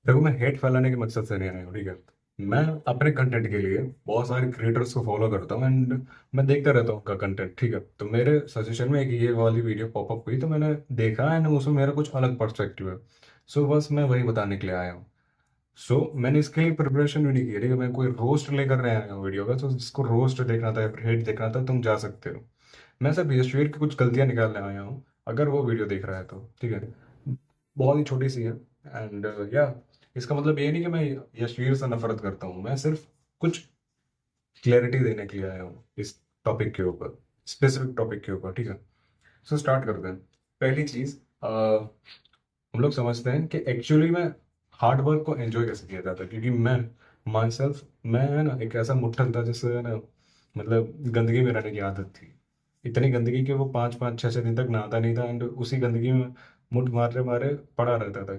देखो, मैं हेट फैलाने के मकसद से नहीं आया हूँ, ठीक है। मैं अपने कंटेंट के लिए बहुत सारे क्रिएटर्स को फॉलो करता हूँ एंड मैं देखता रहता हूँ उनका कंटेंट, ठीक है। तो मेरे सजेशन में एक ये वाली वीडियो पॉपअप हुई तो मैंने देखा एंड उसमें मेरा कुछ अलग पर्सपेक्टिव है। सो बस मैं वही बताने के लिए आया हूँ। सो मैंने इसके लिए प्रिपरेशन भी नहीं की, ठीक है। मैं कोई रोस्ट लेकर नहीं आया हूँ वीडियो का। तो जिसको रोस्ट देखना था या फिर हेट देखना था तुम जा सकते हो। मैं सिर्फ यशवीर की कुछ गलतियां निकालने आया हूँ, अगर वो वीडियो देख रहा है तो, ठीक है। बहुत ही छोटी सी है एंड या इसका मतलब ये नहीं कि मैं यशवीर से नफरत करता हूँ। मैं सिर्फ कुछ क्लैरिटी देने के लिए आया हूँ इस टॉपिक के ऊपर, स्पेसिफिक टॉपिक के ऊपर, ठीक है। सो स्टार्ट करते हैं। पहली चीज, हम लोग समझते हैं कि एक्चुअली में हार्ड वर्क को एंजॉय कैसे किया जाता है, क्योंकि मैं माई सेल्फ, मैं है ना एक ऐसा मुट्ठन था जिससे है ना, मतलब गंदगी में रहने की आदत थी। इतनी गंदगी कि वो 5 5 6 6 दिन तक नहाता नहीं था एंड उसी गंदगी में मुट्ठ मारे मारे पड़ा रहता था,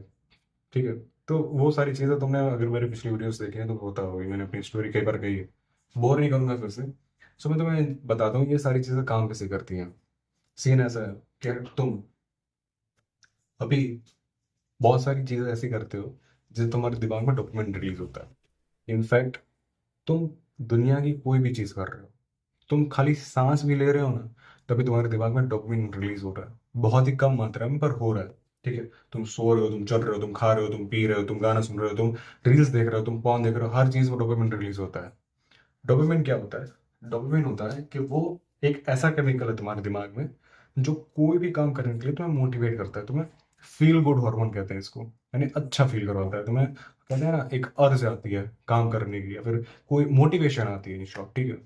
ठीक है। तो वो सारी चीज़ें तुमने अगर मेरे पिछली वीडियोस देखे हैं तो होता होगी, मैंने अपनी स्टोरी कई बार कही है, बोर नहीं करूंगा फिर से। सो मैं तुम्हें बताता हूँ ये सारी चीज़ें काम कैसे करती हैं। सीन ऐसा है कि तुम अभी बहुत सारी चीज़ें ऐसी करते हो जिससे तुम्हारे दिमाग में डोपामिन रिलीज होता है। इनफैक्ट तुम दुनिया की कोई भी चीज़ कर रहे हो, तुम खाली सांस भी ले रहे हो ना, तभी तुम्हारे दिमाग में डोपामिन रिलीज हो रहा है, बहुत ही कम मात्रा में पर हो रहा है, ठीक है। तुम सो रहे हो, तुम चल रहे हो, तुम खा रहे हो, तुम पी रहे हो, तुम गाना सुन रहे हो, तुम रील्स देख रहे हो, तुम पॉर्न देख रहे हो, हर चीज़ में डोपामिन रिलीज होता है। डोपामिन क्या होता है? डोपामिन होता है कि वो एक ऐसा केमिकल है तुम्हारे दिमाग में जो कोई भी काम करने के लिए तुम्हें मोटिवेट करता है, तुम्हें फील गुड हार्मोन कहते हैं इसको, यानी अच्छा फील करवाता है तुम्हें। कहते हैं ना, एक अर्ज आती है काम करने की या फिर कोई मोटिवेशन आती है, इन शॉर्ट, ठीक है।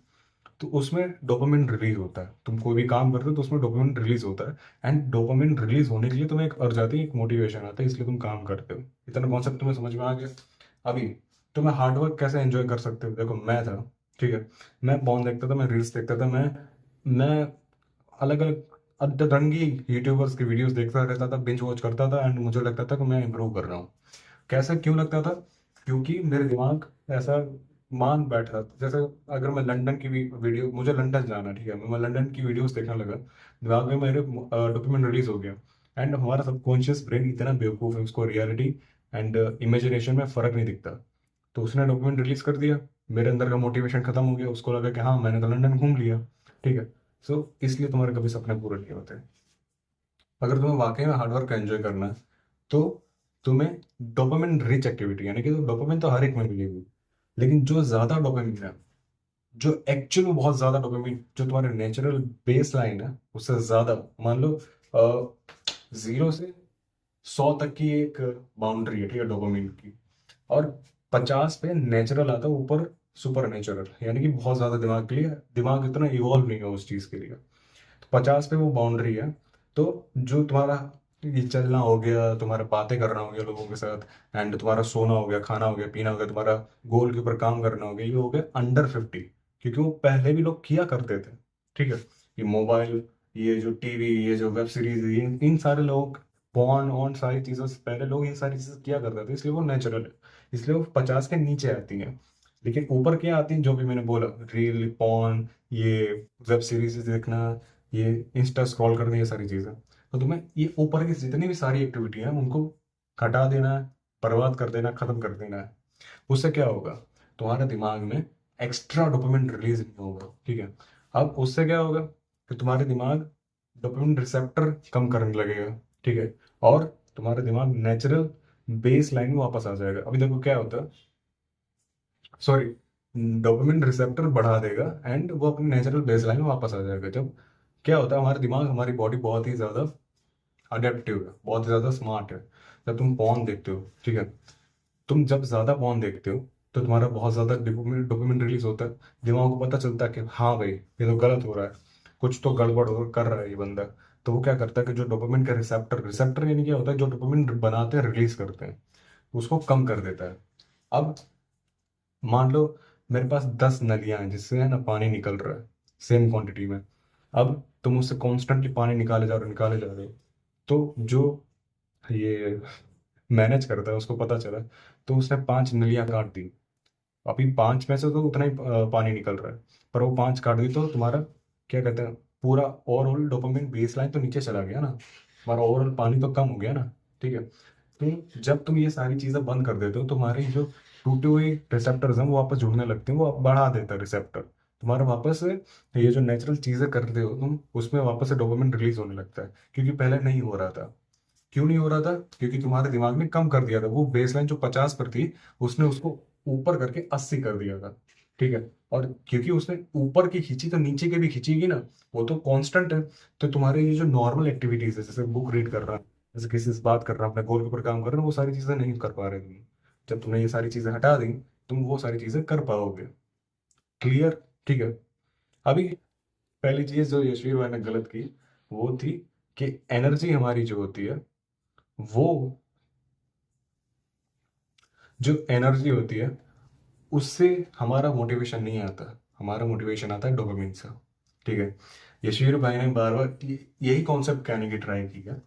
तो उसमें डोपामिन रिलीज होता है, तुम कोई भी काम करते हो तो उसमें डोपामिन रिलीज होता है। एंड डोपामिन रिलीज होने के लिए तुम्हें एक अर्ज आती है, एक मोटिवेशन आता है, इसलिए तुम काम करते हो। इतना कॉन्सेप्ट तुम्हें समझ में आ गया? अभी तुम्हें हार्डवर्क कैसे एंजॉय कर सकते हो, देखो मैं था, ठीक है। मैं पॉन देखता था, मैं रील्स देखता था, मैं अलग अलग अतरंगी यूट्यूबर्स की वीडियोस देखता रहता था, बिंज वॉच करता था एंड मुझे लगता था कि मैं इंप्रूव कर रहा हूँ। कैसा क्यों लगता था? क्योंकि मेरे दिमाग ऐसा मान बैठा, जैसे अगर मैं लंदन की भी वीडियो, मुझे लंदन जाना, ठीक है, मैं लंदन की वीडियोस देखने लगा, दिमाग में मेरे डोपामिन रिलीज हो गया। एंड हमारा सबकॉन्शियस ब्रेन इतना बेवकूफ़ है, उसको रियलिटी एंड इमेजिनेशन में फ़र्क नहीं दिखता। तो उसने डोपामिन रिलीज कर दिया, मेरे अंदर का मोटिवेशन खत्म हो गया, उसको लगा कि हाँ मैंने तो लंदन घूम लिया, ठीक है। सो इसलिए तुम्हारे कभी सपने पूरे नहीं होते। अगर तुम्हें वाकई में हार्डवर्क का एंजॉय करना है तो तुम्हें डोपामिन रिच एक्टिविटी, यानी कि डोपामिन तो हर एक में मिलेगी, लेकिन जो ज्यादा डोपामिन है, जो एक्चुअल में बहुत ज्यादा डोपामिन, जो तुम्हारे नेचुरल बेस लाइन है उससे ज्यादा, मान लो 0 से 100 तक की एक बाउंड्री है, ठीक है, डोपामिन की। और 50 पे नेचुरल आता है, ऊपर सुपर नेचुरल, यानी कि बहुत ज्यादा दिमाग के लिए, दिमाग इतना इवॉल्व नहीं है उस चीज के लिए। तो 50 पे वो बाउंड्री है। तो जो तुम्हारा ये चलना हो गया, तुम्हारा बातें करना हो गया लोगों के साथ, एंड तुम्हारा सोना हो गया, खाना हो गया, पीना हो गया, तुम्हारा गोल के ऊपर काम करना हो गया, ये हो गया अंडर 50। क्योंकि वो पहले भी लोग किया करते थे, ठीक है। ये मोबाइल, ये जो टीवी, ये जो वेब सीरीज, ये इन सारे लोग, पॉर्न ऑन सारी चीज़ों से पहले लोग इन सारी चीज़ें किया करते थे, इसलिए वो नेचुरल है। इसलिए वो 50 के नीचे आती हैं। लेकिन ऊपर क्या आती हैं, जो भी मैंने बोला, रील, पॉर्न, ये वेब सीरीज देखना, ये इंस्टा स्क्रॉल करना, ये सारी चीज़ें, तो तुम्हें ये ऊपर की जितनी भी सारी एक्टिविटी हैं उनको हटा देना है, बर्बाद कर देना, खत्म कर देना है। उससे क्या होगा? तुम्हारे दिमाग में एक्स्ट्रा डोपामिन रिलीज नहीं होगा, ठीक है। अब उससे क्या होगा कि तुम्हारे दिमाग डोपामिन रिसेप्टर कम करने लगेगा, ठीक है। और तुम्हारा दिमाग नेचुरल बेस लाइन में वापस आ जाएगा। अभी देखो क्या होता है, सॉरी, डोपामिन रिसेप्टर बढ़ा देगा एंड वो अपनी नेचुरल बेस लाइन में वापस आ जाएगा। जब क्या होता है, हमारा दिमाग, हमारी बॉडी बहुत ही ज़्यादा अडेप्टिव है, बहुत ही ज़्यादा स्मार्ट है। जब तुम पॉर्न देखते हो, ठीक है, तुम जब ज़्यादा पॉर्न देखते हो तो तुम्हारा बहुत ज़्यादा डोपामिन डोपामिन रिलीज होता है। दिमाग को पता चलता है कि हाँ भाई ये तो गलत हो रहा है, कुछ तो गड़बड़ कर रहा है ये बंदा। तो वो क्या करता है कि जो डोपामिन का रिसेप्टर, रिसेप्टर यानी क्या होता है, जो डोपामिन बनाते हैं, रिलीज करते हैं, उसको कम कर देता है। अब मान लो मेरे पास 10 नलियां हैं जिससे है ना पानी निकल रहा है सेम क्वांटिटी में। अब तुम उससे कॉन्स्टेंटली पानी निकाले जा रहे हो। तो जो ये मैनेज करता है उसको पता चला, तो उसने 5 नलियां काट दी। अभी 5 में से तो उतना ही पानी निकल रहा है, पर वो 5 काट दी तो तुम्हारा क्या कहते हैं, पूरा ओवरऑल डोपामिन बेस लाइन तो नीचे चला गया ना, तुम्हारा ओवरऑल पानी तो कम हो गया ना, ठीक है। जब तुम ये सारी चीजें बंद कर देते हो, तुम्हारी जो टूटे हुए रिसेप्टर्स हैं वो वापस जुड़ने लगते हैं, वो बढ़ा देता है रिसेप्टर, तुम्हारा वापस से ये जो नेचुरल चीजें करते हो तुम, उसमें वापस से डोपामिन रिलीज होने लगता है, क्योंकि पहले नहीं हो रहा था। क्यों नहीं हो रहा था? क्योंकि तुम्हारे दिमाग ने कम कर दिया था, वो बेसलाइन जो 50 पर थी उसने उसको ऊपर करके 80 कर दिया था। ठीक है, और क्योंकि उसने ऊपर की खींची तो नीचे की भी खींचेगी ना, वो तो कांस्टेंट है। तो तुम्हारे ये जो नॉर्मल एक्टिविटीज है, जैसे बुक रीड कर रहा है, जैसे किसी से बात कर रहा है, अपने गोल के ऊपर काम कर रहे हो, वो सारी चीजें नहीं कर पा रहे तुम। जब तुमने ये सारी चीजें हटा दी, तुम वो सारी चीजें कर पाओगे। क्लियर? ठीक है। अभी पहली चीज जो यशवीर भाई ने गलत की, वो थी कि एनर्जी हमारी जो होती है, वो जो एनर्जी होती है उससे हमारा मोटिवेशन नहीं आता, हमारा मोटिवेशन आता है डोपामिन से। ठीक है, यशवीर भाई ने बार बार यही कॉन्सेप्ट कहने की ट्राई की है,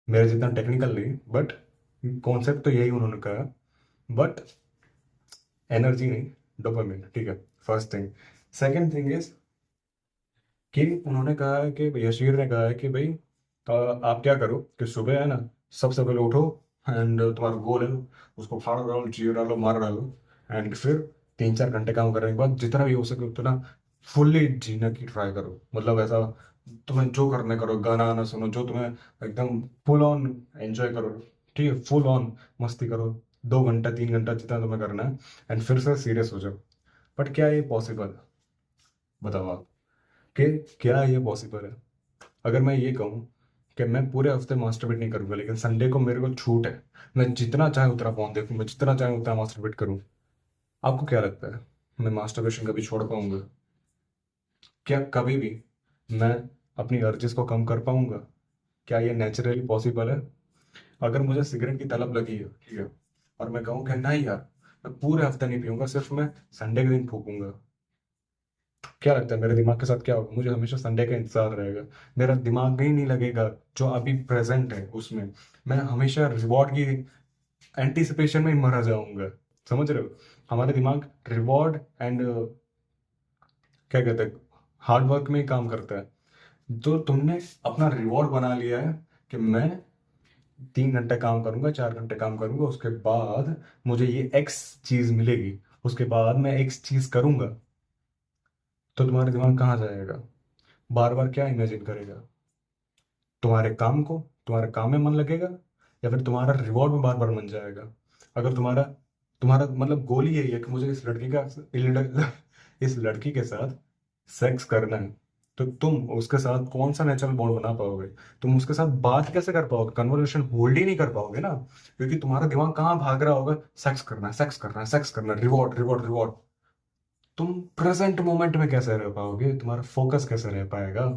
मेरा जितना टेक्निकल नहीं, बट कॉन्सेप्ट तो यही उन्होंने कहा, बट एनर्जी नहीं, डोपामिन। ठीक है, first thing. Second thing is कि उन्होंने कहा है कि यशवीर ने कहा है कि भाई आप क्या करो कि सुबह है ना, सबसे पहले उठो, एंड तुम्हारा गोल है उसको फाड़ डालो, चीर डालो, मार डालो, एंड फिर 3-4 घंटे काम करने के बाद जितना भी हो सके उतना फुल्ली जीने की ट्राई करो। मतलब ऐसा तुम्हें जो करने करो, गाना आना सुनो, जो तुम्हें एकदम फुल ऑन एंजॉय करो। ठीक है, फुल ऑन मस्ती करो, 2 घंटा 3 घंटा जितना तुम्हें करना है, एंड फिर से सीरियस हो जाओ। बट क्या ये पॉसिबल है? बताओ आप, कि क्या ये पॉसिबल है? अगर मैं ये कहूँ कि मैं पूरे हफ्ते मास्टरबेट नहीं करूंगा, लेकिन संडे को मेरे को छूट है, मैं जितना चाहे उतना फोन देखूं, मैं जितना चाहे उतना मास्टरबेट करूं, आपको क्या लगता है मैं मास्टरबेशन कभी छोड़ पाऊंगा? क्या कभी भी मैं अपनी अर्जिस को कम कर पाऊंगा? क्या ये नेचुरली पॉसिबल है? अगर मुझे सिगरेट की तलब लगी है, ठीक है, और मैं कहूँ कि नहीं यार, मैं पूरे हफ्ते नहीं पीऊंगा, सिर्फ मैं संडे के दिन फूकूंगा, क्या लगता है मेरे दिमाग के साथ क्या होगा? मुझे हमेशा संडे का इंतजार रहेगा, मेरा दिमाग ही नहीं लगेगा जो अभी प्रेजेंट है उसमें, मैं हमेशा रिवॉर्ड की एंटिसिपेशन में ही मरा जाऊंगा। समझ रहे हो? हमारे दिमाग रिवॉर्ड एंड क्या कहते हैं, हार्ड वर्क में ही काम करता है। तो तुमने अपना रिवॉर्ड बना लिया है कि मैं 3 घंटे काम करूंगा, 4 घंटे काम करूंगा, उसके बाद मुझे ये एक्स चीज मिलेगी, उसके बाद मैं एक्स चीज करूंगा। तो तुम्हारा दिमाग कहाँ जाएगा? बार बार क्या इमेजिन करेगा? तुम्हारे काम को, तुम्हारे काम में मन लगेगा, या फिर तुम्हारा रिवॉर्ड में बार बार मन जाएगा? अगर तुम्हारा तुम्हारा मतलब गोल ही यही है कि मुझे इस लड़की के साथ सेक्स करना है, तो तुम उसके साथ कौन सा नेचुरल बॉन्ड बना पाओगे? तुम उसके साथ बात कैसे कर पाओगे? कन्वर्सेशन होल्ड ही नहीं कर पाओगे ना, क्योंकि तुम्हारा दिमाग कहाँ भाग रहा होगा, सेक्स करना है, सेक्स करना है, सेक्स करना है, रिवॉर्ड रिवॉर्ड रिवॉर्ड। तुम प्रेजेंट मोमेंट में कैसे रह पाओगे? तुम्हारा फोकस कैसे रह पाएगा?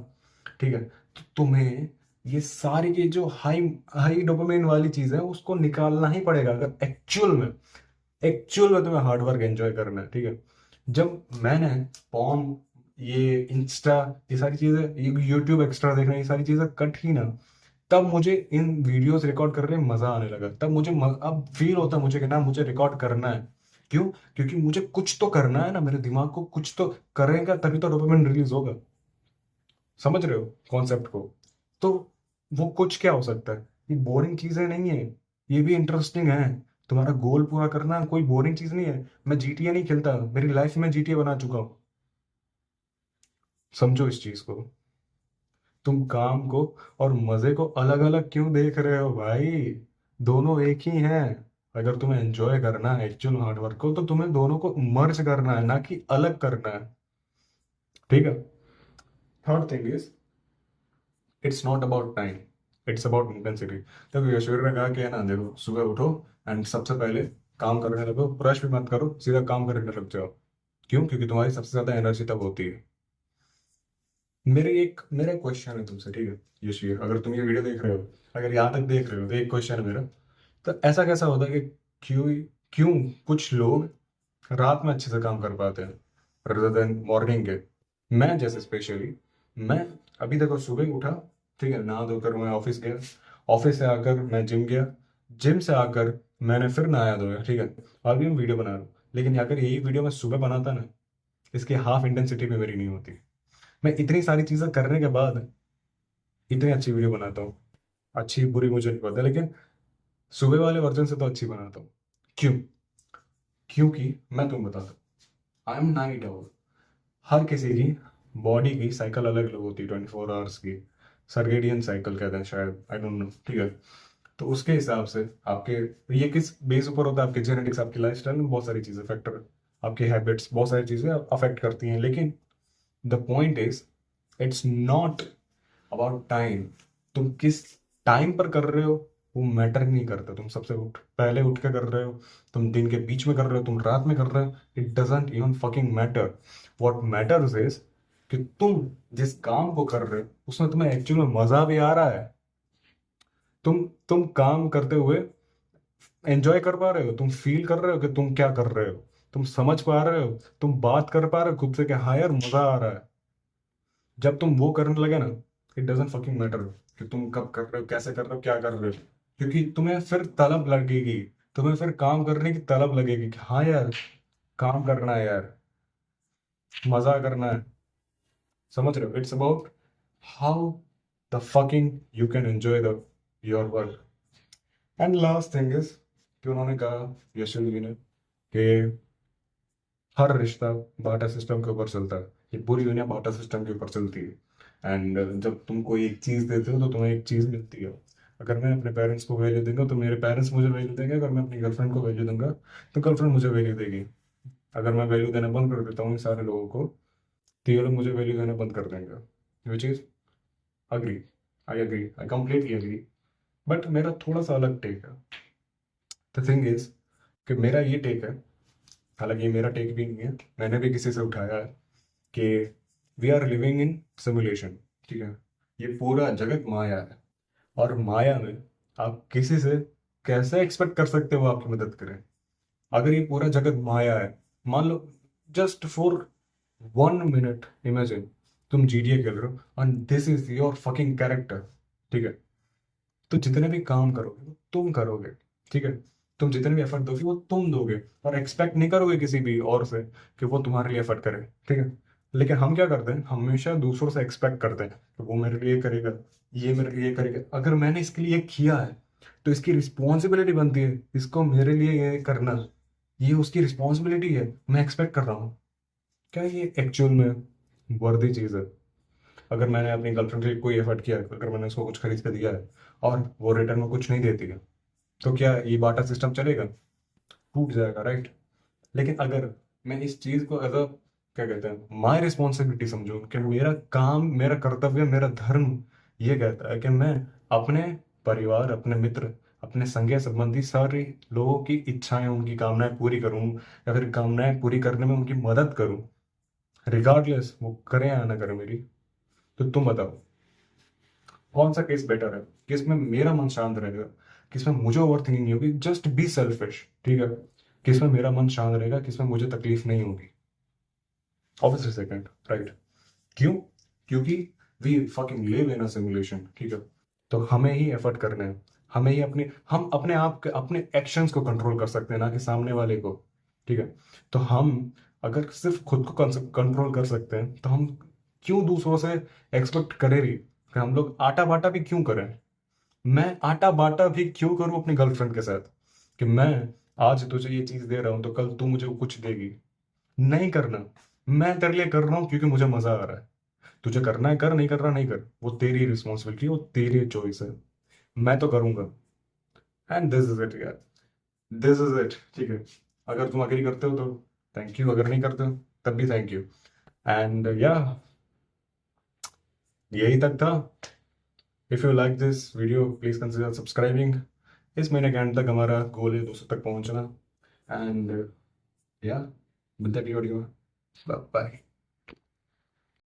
ठीक है, तो तुम्हें ये सारी की जो हाई हाई डोपामिन वाली चीज है उसको निकालना ही पड़ेगा, अगर एक्चुअल में तुम्हें हार्ड वर्क एंजॉय करना है। ठीक है, जब मैंने पॉन, ये इंस्टा, ये सारी चीजें, ये यूट्यूब एक्स्ट्रा देखना, ये सारी चीजें कट की ना, तब मुझे इन वीडियोस रिकॉर्ड करने में मजा आने लगा। तब मुझे अब फील होता है मुझे कि ना, मुझे रिकॉर्ड करना है। क्यों? क्योंकि मुझे कुछ तो करना है ना, मेरे दिमाग को कुछ तो करेगा तभी तो डोपामिन रिलीज होगा। समझ रहे हो कॉन्सेप्ट को? तो वो कुछ क्या हो सकता है? ये बोरिंग चीजें नहीं है, ये भी इंटरेस्टिंग है। तुम्हारा गोल पूरा करना कोई बोरिंग चीज नहीं है। मैं जीटीए नहीं खेलता, मेरी लाइफ में जीटीए बना चुका हूँ। समझो इस चीज को। तुम काम को और मजे को अलग अलग क्यों देख रहे हो भाई? दोनों एक ही हैं। अगर तुम्हें एंजॉय करना है एक्चुअल हार्ड वर्क को, तो तुम्हें दोनों को मर्ज करना है, ना कि अलग करना है। ठीक है। Third thing is, it's not about time, it's about intensity. देखो यशवीर ने कहा कि है ना, देखो सुबह उठो एंड सबसे पहले काम करने लगो, ब्रश भी मत करो, सीधा काम करने लग जाओ। क्यों? क्योंकि तुम्हारी सबसे ज्यादा एनर्जी तब होती है। मेरा एक क्वेश्चन है तुमसे, ठीक है यशवीर, अगर तुम ये वीडियो देख रहे हो, अगर यहाँ तक देख रहे हो, तो एक क्वेश्चन है मेरा। तो ऐसा कैसा होता है कि क्यों क्यों कुछ लोग रात में अच्छे से काम कर पाते हैं rather देन मॉर्निंग के? मैं जैसे स्पेशली, मैं अभी देखो सुबह उठा, ठीक है, नहा धोकर मैं ऑफिस गया, ऑफिस से आकर मैं जिम गया, जिम से आकर मैंने फिर नहाया धोया, ठीक है, अभी मैं वीडियो बना रहा हूँ। लेकिन अगर यही वीडियो मैं सुबह बनाता ना, इसकी हाफ इंटेंसिटी में मेरी नहीं होती। मैं इतनी सारी चीजें करने के बाद इतनी अच्छी वीडियो बनाता हूँ। अच्छी बुरी मुझे नहीं पता, लेकिन सुबह वाले वर्जन से तो अच्छी बनाता हूँ। क्यों? क्योंकि मैं तुम्हें बताता हूँ, आई एम नाइट आउल। हर किसी की बॉडी की साइकिल अलग अलग होती है, 24 आवर्स की। सर्गेडियन साइकिल कहते हैं शायद, आई डोंट नो, ठीक है। तो उसके हिसाब से आपके, ये किस बेस ऊपर होता है? आपके जेनेटिक्स, आपकी लाइफस्टाइल में बहुत सारी चीज़ें फैक्टर, आपकी हैबिट्स, बहुत सारी चीज़ें अफेक्ट करती हैं। लेकिन the point is, it's not about time. तुम किस टाइम पर कर रहे हो वो मैटर नहीं करता। तुम सबसे पहले उठ के कर रहे हो, तुम दिन के बीच में कर रहे हो, तुम रात में कर रहे हो, it doesn't even fucking matter. What matters is कि तुम जिस काम को कर रहे हो उसमें तुम्हें एक्चुअल में मजा भी आ रहा है। तुम काम करते हुए एंजॉय कर पा रहे हो, तुम फील कर रहे हो कि तुम क्या कर रहे हो, तुम समझ पा रहे हो, तुम बात कर पा रहे हो खुद से कि हाँ यार मजा आ रहा है। जब तुम वो करने लगे ना, इट डजेंट फकिंग मैटर कि तुम कब कर रहे हो, कैसे कर रहे हो, क्या कर रहे हो। क्योंकि तुम्हें फिर तलब लगेगी, तुम्हें फिर काम करने की तलब लगेगी कि हाँ यार काम करना है यार, मजा करना है। समझ रहे हो? It's about how the fucking you can enjoy the your work. And last thing is कि उन्होंने कहा, यशवी जी ने, कि हर रिश्ता बाटा सिस्टम के ऊपर चलता है। ये पूरी दुनिया बाटा सिस्टम के ऊपर चलती है। एंड जब तुम कोई एक चीज़ देते हो तो तुम्हें एक चीज़ मिलती है। अगर मैं अपने पेरेंट्स को वैल्यू दूंगा तो मेरे पेरेंट्स मुझे वैल्यू देंगे। अगर मैं अपनी गर्लफ्रेंड को वैल्यू दूंगा तो गर्लफ्रेंड मुझे वैल्यू देगी। अगर मैं वैल्यू देना बंद कर देता हूँ इन सारे लोगों को तो ये लोग मुझे वैल्यू देना बंद कर देंगे। Which is agree, I agree, I completely agree. But मेरा थोड़ा सा अलग टेक है। द थिंग इज कि मेरा ये टेक है, हालांकि ये मेरा टेक भी नहीं है, मैंने भी किसी से उठाया है, कि we are living in simulation. ठीक है, ये पूरा जगत माया है। और माया में आप किसी से कैसे एक्सपेक्ट कर सकते हो आपकी मदद करें? अगर ये पूरा जगत माया है, मान लो, जस्ट फॉर 1 मिनट इमेजिन, तुम जीटीए खेल रहे हो and this is your fucking character. ठीक है, तो जितने भी काम करोगे वो तुम करोगे। ठीक है, तुम जितने भी एफर्ट दोगे वो तुम दोगे, और एक्सपेक्ट नहीं करोगे किसी भी और से कि वो तुम्हारे लिए एफर्ट करे। ठीक है, लेकिन हम क्या करते हैं, हमेशा दूसरों से एक्सपेक्ट करते हैं कि वो मेरे लिए करेगा, ये मेरे लिए करेगा। अगर मैंने इसके लिए किया है तो इसकी रिस्पॉन्सिबिलिटी बनती है इसको मेरे लिए ये करना। ये उसकी रिस्पॉन्सिबिलिटी है, मैं एक्सपेक्ट कर रहा हूँ। क्या ये एक्चुअल में वर्दी चीज़ है? अगर मैंने अपनी गर्लफ्रेंड के लिए कोई एफर्ट किया है, अगर मैंने उसको कुछ खरीद कर दिया है और वो रिटर्न में कुछ नहीं देती है, तो क्या ये बाटा सिस्टम चलेगा? टूट जाएगा, राइट? लेकिन अगर मैं इस चीज को एज अ, क्या कहते हैं, माई रिस्पॉन्सिबिलिटी समझूं कि मेरा काम, मेरा कर्तव्य, मेरा धर्म ये कहता है कि मैं अपने परिवार, अपने मित्र, अपने संगे संबंधी सारे लोगों की इच्छाएं, उनकी कामनाएं पूरी करूं, या फिर कामनाएं पूरी करने में उनकी मदद करूं, रिगार्डलेस वो करें या ना करें मेरी। तो तुम बताओ कौन सा केस बेटर है, किसमें मेरा मन शांत रहेगा, किसमें मुझे ओवर थिंकिंग नहीं होगी, जस्ट बी सेल्फिश। ठीक है, किसमें मेरा मन शांत रहेगा, किसमें मुझे तकलीफ नहीं होगी? Obviously second, right? क्यों? क्योंकि we fucking live in a simulation. ठीक है, तो हमें ही एफर्ट करना है, हमें ही अपने, हम अपने आप के, अपने एक्शंस को कंट्रोल कर सकते हैं, ना कि सामने वाले को। ठीक है, तो हम अगर सिर्फ खुद को कंट्रोल कर सकते हैं तो हम क्यों दूसरों से एक्सपेक्ट करें भी कि हम लोग आटा बाटा भी क्यों करें? मैं आटा बाटा भी क्यों करूं अपनी गर्लफ्रेंड के साथ कि मैं आज तुझे ये चीज दे रहा हूं तो कल तू मुझे कुछ देगी? नहीं करना। मैं तेरे लिए कर रहा हूं क्योंकि मुझे मजा आ रहा है। तुझे करना है कर, नहीं करना नहीं कर, वो तेरी रिस्पॉन्सिबिलिटी, वो तेरी चॉइस है। मैं तो करूंगा। एंड दिस इज इट यार, दिस इज इट। ठीक है, अगर तुम अग्री करते हो तो थैंक यू, अगर नहीं करते हो तब भी थैंक यू। एंड या, यही तक था। If you like this video please consider subscribing. इस महीने के एंड तक हमारा गोल है 200 तक पहुंचना। एंड या, मिलते हैं अगली वीडियो में। बाय।